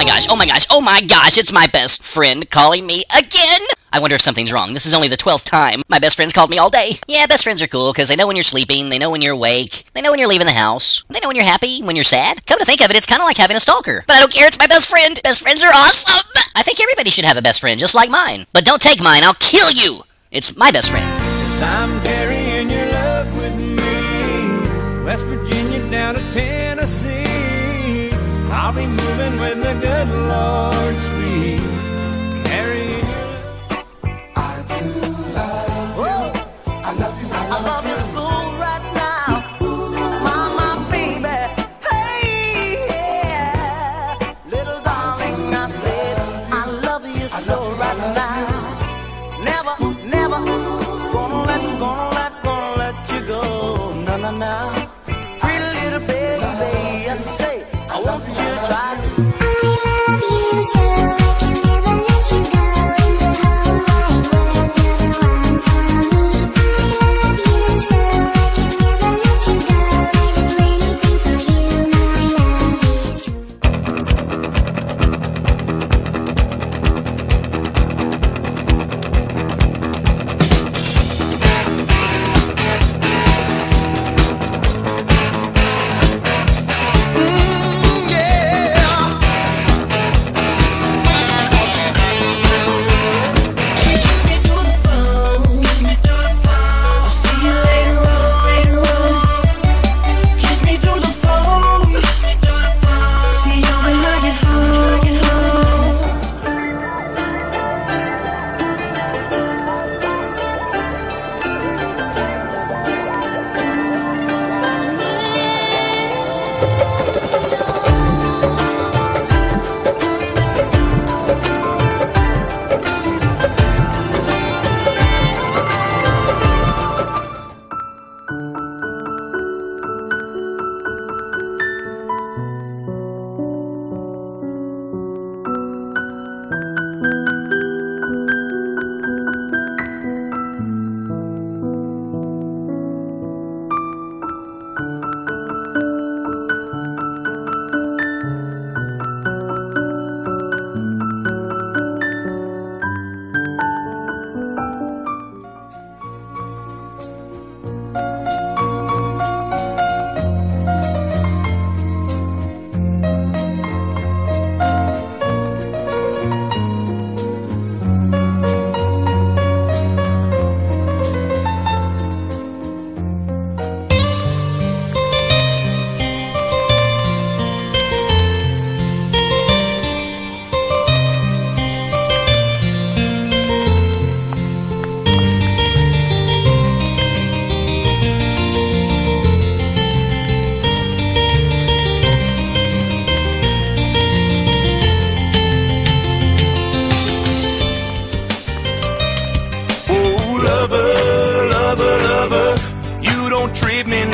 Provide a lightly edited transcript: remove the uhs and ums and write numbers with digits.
my gosh, oh my gosh, oh my gosh, it's my best friend calling me again! I wonder if something's wrong. This is only the 12th time my best friend's called me all day. Yeah, best friends are cool, because they know when you're sleeping, they know when you're awake, they know when you're leaving the house, they know when you're happy, when you're sad. Come to think of it, it's kind of like having a stalker. But I don't care, it's my best friend. Best friends are awesome! I think everybody should have a best friend, just like mine. But don't take mine, I'll kill you! It's my best friend. 'Cause I'm carrying your love with me, West Virginia down to Tennessee. I'll be moving with the good Lord's speed. Carrying your I do love you. I love you. I love you so right now, my baby. Hey, yeah, little darling, I said I love you so right now. Never gonna let you go. No. Pretty little baby, I say I want you to try to. I love you so I can never let you go. In the whole wide world, you're the one for me. I love you so I can never let you go. I do anything for you, my love is true. lover, you don't treat me